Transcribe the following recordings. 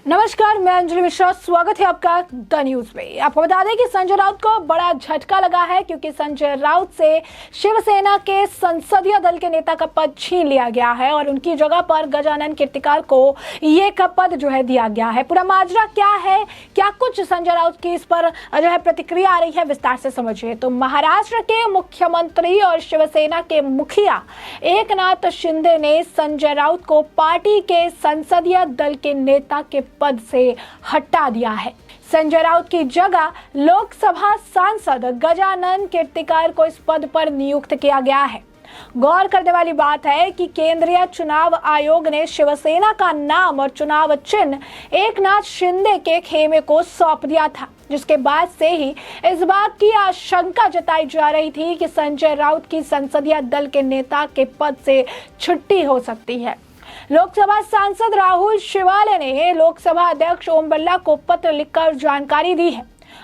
नमस्कार, मैं अंजलि मिश्रा। स्वागत है आपका द न्यूज में। आपको बता दें कि संजय राउत को बड़ा झटका लगा है क्योंकि संजय राउत से शिवसेना के संसदीय दल के नेता का पद छीन लिया गया है और उनकी जगह पर गजानन कीर्तिकर को ये पद दिया गया है। पूरा माजरा क्या है, क्या कुछ संजय राउत की इस पर प्रतिक्रिया आ रही है, विस्तार से समझिए। तो महाराष्ट्र के मुख्यमंत्री और शिवसेना के मुखिया एकनाथ शिंदे ने संजय राउत को पार्टी के संसदीय दल के नेता के पद से हटा दिया है। संजय राउत की जगह लोकसभा सांसद गजानन कीर्तिकर को इस पद पर नियुक्त किया गया है। गौर करने वाली बात है कि केंद्रीय चुनाव आयोग ने शिवसेना का नाम और चुनाव चिन्ह एकनाथ शिंदे के खेमे को सौंप दिया था, जिसके बाद से ही इस बात की आशंका जताई जा रही थी कि संजय राउत की संसदीय दल के नेता के पद से छुट्टी हो सकती है। लोकसभा सांसद राहुल शिवाले ने लोकसभा अध्यक्ष ओम बिरला को पत्र लिखकर जानकारी दी है।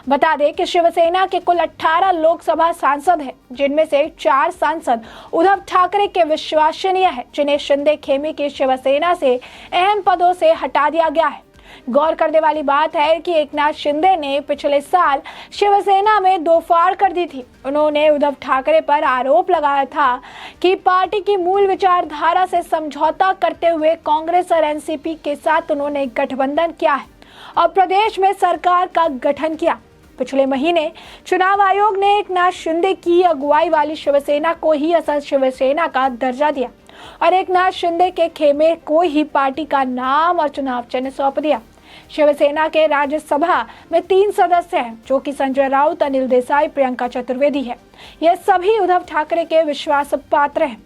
बता दें कि शिवसेना के कुल 18 लोकसभा सांसद हैं, जिनमें से 4 सांसद उद्धव ठाकरे के विश्वसनीय हैं, जिन्हें शिंदे खेमे की शिवसेना से अहम पदों से हटा दिया गया है। गौर करने वाली बात है कि एकनाथ शिंदे ने पिछले साल शिवसेना में दो फाड़ कर दी थी। उन्होंने उद्धव ठाकरे पर आरोप लगाया था कि पार्टी की मूल विचारधारा से समझौता करते हुए कांग्रेस और एनसीपी के साथ उन्होंने गठबंधन किया है और प्रदेश में सरकार का गठन किया। पिछले महीने चुनाव आयोग ने एकनाथ शिंदे की अगुवाई वाली शिवसेना को ही असल शिवसेना का दर्जा दिया और एकनाथ शिंदे के खेमे को ही पार्टी का नाम और चुनाव चिन्ह सौंप दिया। शिवसेना के राज्यसभा में 3 सदस्य हैं, जो कि संजय राउत, अनिल देसाई, प्रियंका चतुर्वेदी है। ये सभी उद्धव ठाकरे के विश्वास पात्र हैं।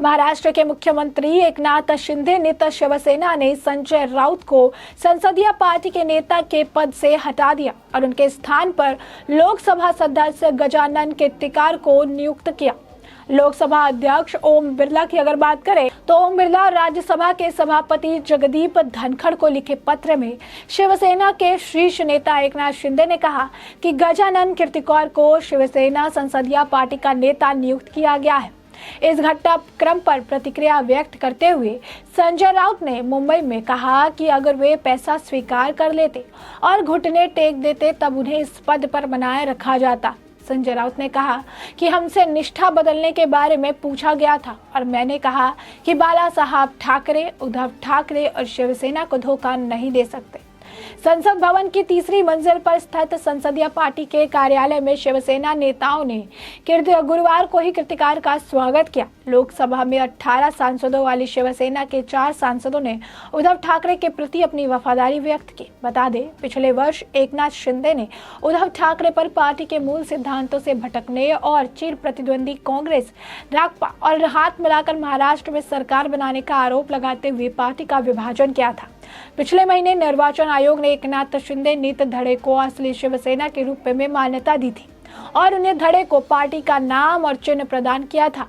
महाराष्ट्र के मुख्यमंत्री एकनाथ शिंदे नेता शिवसेना ने संजय राउत को संसदीय पार्टी के नेता के पद से हटा दिया और उनके स्थान पर लोकसभा सदस्य गजानन कीर्तिकर को नियुक्त किया। लोकसभा अध्यक्ष ओम बिरला की अगर बात करें तो ओम बिरला और राज्यसभा के सभापति जगदीप धनखड़ को लिखे पत्र में शिवसेना के शीर्ष नेता एकनाथ शिंदे ने कहा कि गजानन कीर्तिकर को शिवसेना संसदीय पार्टी का नेता नियुक्त किया गया है। इस घटनाक्रम पर प्रतिक्रिया व्यक्त करते हुए संजय राउत ने मुंबई में कहा कि अगर वे पैसा स्वीकार कर लेते और घुटने टेक देते तब उन्हें इस पद पर बनाए रखा जाता। संजय राउत ने कहा कि हमसे निष्ठा बदलने के बारे में पूछा गया था और मैंने कहा कि बाला साहब ठाकरे, उद्धव ठाकरे और शिवसेना को धोखा नहीं दे सकते। संसद भवन की 3री मंजिल पर स्थित संसदीय पार्टी के कार्यालय में शिवसेना नेताओं ने गुरुवार को ही कीर्तिकर का स्वागत किया। लोकसभा में 18 सांसदों वाली शिवसेना के 4 सांसदों ने उद्धव ठाकरे के प्रति अपनी वफादारी व्यक्त की। बता दें, पिछले वर्ष एकनाथ शिंदे ने उद्धव ठाकरे पर पार्टी के मूल सिद्धांतों से भटकने और चिर प्रतिद्वंदी कांग्रेस, रासपा और हाथ मिलाकर महाराष्ट्र में सरकार बनाने का आरोप लगाते हुए पार्टी का विभाजन किया था। पिछले महीने निर्वाचन आयोग ने एकनाथ शिंदे नीत धड़े को असली शिवसेना के रूप में मान्यता दी थी और उन्हें धड़े को पार्टी का नाम और चिन्ह प्रदान किया था।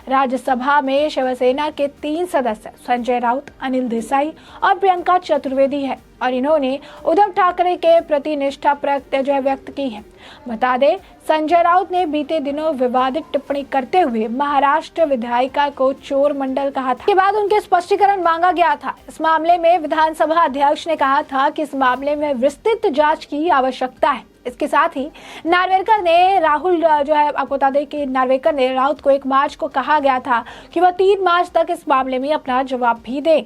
राज्यसभा में शिवसेना के 3 सदस्य संजय राउत, अनिल देसाई और प्रियंका चतुर्वेदी है और इन्होंने उद्धव ठाकरे के प्रति निष्ठा व्यक्त की है। बता दें, संजय राउत ने बीते दिनों विवादित टिप्पणी करते हुए महाराष्ट्र विधायिका को चोर मंडल कहा था। के बाद उनके स्पष्टीकरण मांगा गया था। इस मामले में विधानसभा अध्यक्ष ने कहा था कि इस मामले में विस्तृत जांच की आवश्यकता है। इसके साथ ही नार्वेकर ने आपको बता दें कि नार्वेकर ने राउत को 1 मार्च को कहा गया था कि वह 3 मार्च तक इस मामले में अपना जवाब भी दे।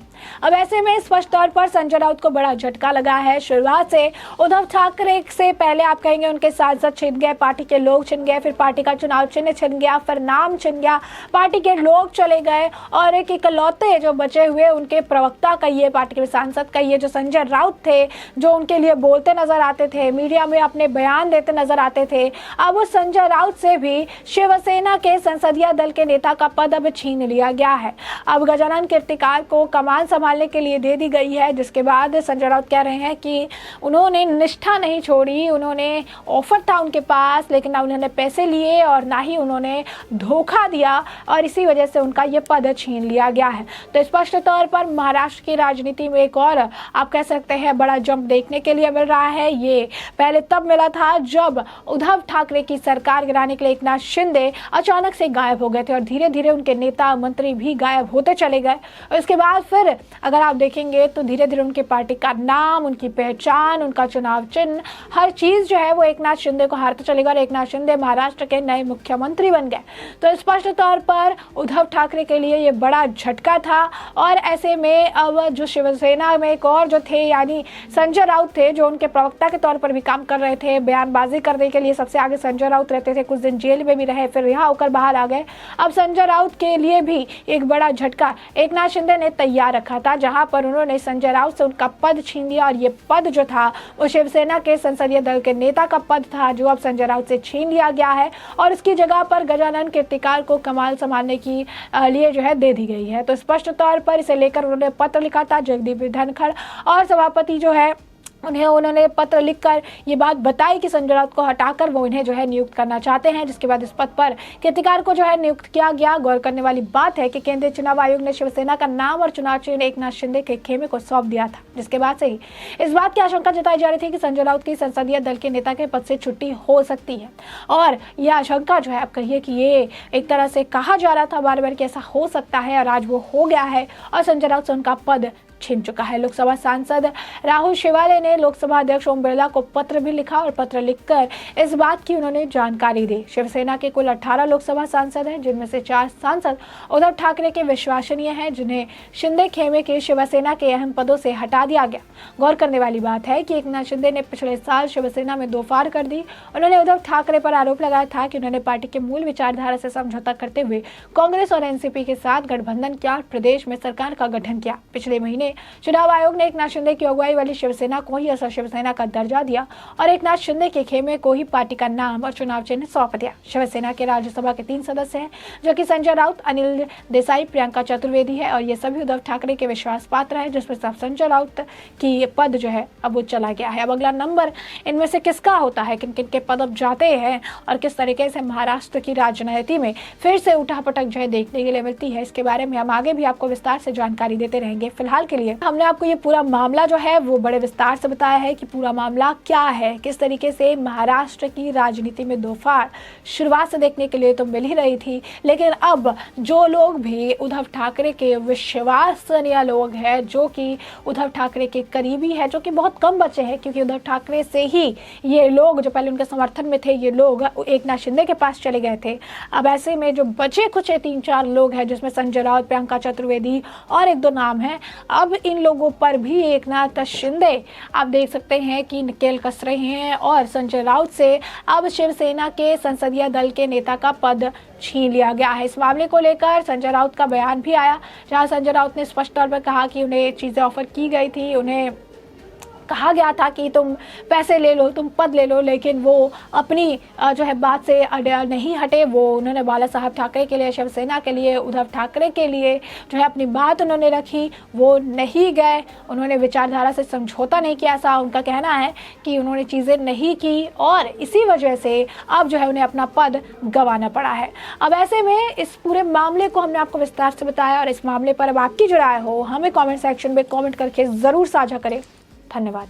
अब ऐसे में स्पष्ट तौर पर संजय राउत को बड़ा झटका लगा है। शुरुआत से उद्धव ठाकरे से पहले आप कहेंगे उनके सांसद छिन गए, पार्टी के लोग छिन गए, फिर पार्टी का चुनाव चिन्ह छिन गया, फिर नाम छिन गया, पार्टी के लोग चले गए और एक इकलौते जो बचे हुए उनके प्रवक्ता कहिए, पार्टी के सांसद कहिए, जो संजय राउत थे, जो उनके लिए बोलते नजर आते थे, मीडिया में अपने बयान देते नजर आते थे, अब उस संजय राउत से भी शिवसेना के संसदीय दल के नेता का पद अब छीन लिया गया है। अब गजानन कीर्तिकर को कमान संभालने के लिए दे दी गई है, जिसके बाद संजय राउत कह रहे हैं कि उन्होंने निष्ठा नहीं छोड़ी, उन्होंने ऑफर था उनके पास, लेकिन ना उन्होंने पैसे लिए और ना ही उन्होंने धोखा दिया और इसी वजह से उनका ये पद छीन लिया गया है। तो स्पष्ट तौर पर महाराष्ट्र की राजनीति में एक और आप कह सकते हैं बड़ा जंप देखने के लिए मिल रहा है। ये पहले तब मिला था जब उद्धव ठाकरे की सरकार गिराने के लिए एकनाथ शिंदे अचानक से गायब हो गए थे और धीरे धीरे उनके नेता मंत्री भी गायब होते चले गए। और इसके बाद फिर अगर आप देखेंगे तो धीरे धीरे उनकी पार्टी का नाम, उनकी पहचान, उनका चुनाव चिन्ह, हर चीज जो है वो एकनाथ शिंदे को हारते चलेगा और एकनाथ शिंदे महाराष्ट्र के नए मुख्यमंत्री बन गए। तो स्पष्ट तौर पर उद्धव ठाकरे के लिए ये बड़ा झटका था। और ऐसे में अब जो शिवसेना में एक और जो थे यानी संजय राउत थे, जो उनके प्रवक्ता के तौर पर भी काम कर रहे थे, बयानबाजी करने के लिए सबसे आगे संजय राउत रहते थे, कुछ दिन जेल में भी रहे, फिर रिहा होकर बाहर आ गए। अब संजय राउत के लिए भी एक बड़ा झटका एकनाथ शिंदे ने तैयार रखा था, जहां पर उन्होंने संजय राउत से उनका पद छीन लिया और ये पद जो था वो शिवसेना के संसदीय दल के नेता का पद था, जो अब संजय राउत से छीन लिया गया है और इसकी जगह पर गजानन कीर्तिकार को कमान संभालने की लिए जो है दे दी गई है। तो स्पष्ट तौर पर इसे लेकर उन्होंने पत्र लिखा था जगदीप धनखड़ और सभापति जो है उन्होंने पत्र लिखकर ये बात बताई कि संजय राउत को हटाकर वो इन्हें जो है नियुक्त करना चाहते हैं, जिसके बाद इस पद पर कीर्तिकार को जो है नियुक्त किया गया। गौर करने वाली बात है कि केंद्रीय चुनाव आयोग ने शिवसेना का नाम और चुनाव चिन्ह एकनाथ शिंदे के खेमे को सौंप दिया था, जिसके बाद से ही इस बात की आशंका जताई जा रही थी कि संजय राउत की संसदीय दल के नेता के पद से छुट्टी हो सकती है। और यह आशंका जो है आप कहिए कि ये एक तरह से कहा जा रहा था बार बार कि ऐसा हो सकता है और आज वो हो गया है और संजय राउत से उनका पद छीन चुका है। लोकसभा सांसद राहुल शिवाले ने लोकसभा अध्यक्ष ओम बिरला को पत्र भी लिखा और पत्र लिखकर इस बात की उन्होंने जानकारी दी। शिवसेना के कुल 18 लोकसभा सांसद हैं, जिनमें से 4 सांसद उद्धव ठाकरे के विश्वसनीय हैं, जिन्हें शिंदे खेमे के शिवसेना के अहम पदों से हटा दिया गया। गौर करने वाली बात है कि एकनाथ शिंदे ने पिछले साल शिवसेना में 2 फाड़ कर दी। उन्होंने उद्धव ठाकरे पर आरोप लगाया था कि उन्होंने पार्टी के मूल विचारधारा से समझौता करते हुए कांग्रेस और एनसीपी के साथ गठबंधन किया और प्रदेश में सरकार का गठन किया। पिछले महीने चुनाव आयोग ने एकनाथ शिंदे की अगुवाई वाली शिवसेना को ही असर शिवसेना का दर्जा दिया और एकनाथ शिंदे के खेमे को ही पार्टी का नाम और चुनाव चिन्ह सौंप दिया। शिवसेना के राज्यसभा के 3 सदस्य हैं, जो कि संजय राउत, अनिल देसाई, प्रियंका चतुर्वेदी है और ये सभी उद्धव ठाकरे के विश्वास पात्र है, जिसमें सब संजय राउत की पद जो है अब वो चला गया है। अब अगला नंबर इनमें से किसका होता है, किन किन के पद अब जाते हैं और किस तरीके से महाराष्ट्र की राजनीति में फिर से उठापटक जो है देखने के लिए मिलती है, इसके बारे में हम आगे भी आपको विस्तार से जानकारी देते रहेंगे। फिलहाल के लिए हमने आपको ये पूरा मामला जो है वो बड़े विस्तार से बताया है कि पूरा मामला क्या है, किस तरीके से महाराष्ट्र की राजनीति में 2 फाड़ शुरुआत से देखने के लिए तो मिल ही रही थी, लेकिन अब जो लोग भी उद्धव ठाकरे के विश्वसनीय लोग हैं, जो कि उद्धव ठाकरे के करीबी है, जो कि बहुत कम बचे हैं, क्योंकि उद्धव ठाकरे से ही ये लोग जो पहले उनके समर्थन में थे, ये लोग एकनाथ शिंदे के पास चले गए थे। अब ऐसे में जो बचे कुछ 3-4 लोग हैं, जिसमें संजय राउत, प्रियंका चतुर्वेदी और 1-2 नाम हैं, अब इन लोगों पर भी एकनाथ शिंदे आप देख सकते हैं कि नकेल कस रहे हैं और संजय राउत से अब शिवसेना के संसदीय दल के नेता का पद छीन लिया गया है। इस मामले को लेकर संजय राउत का बयान भी आया, जहां संजय राउत ने स्पष्ट तौर पर कहा कि उन्हें चीजें ऑफर की गई थी, उन्हें कहा गया था कि तुम पैसे ले लो, तुम पद ले लो, लेकिन वो अपनी जो है बात से नहीं हटे। वो उन्होंने बाला साहब ठाकरे के लिए, शिवसेना के लिए, उद्धव ठाकरे के लिए जो है अपनी बात उन्होंने रखी, वो नहीं गए, उन्होंने विचारधारा से समझौता नहीं किया, ऐसा उनका कहना है कि उन्होंने चीज़ें नहीं की और इसी वजह से अब जो है उन्हें अपना पद गंवाना पड़ा है। अब ऐसे में इस पूरे मामले को हमने आपको विस्तार से बताया और इस मामले पर अब आपकी जो राय हो हमें कॉमेंट सेक्शन में कॉमेंट करके ज़रूर साझा करें। धन्यवाद।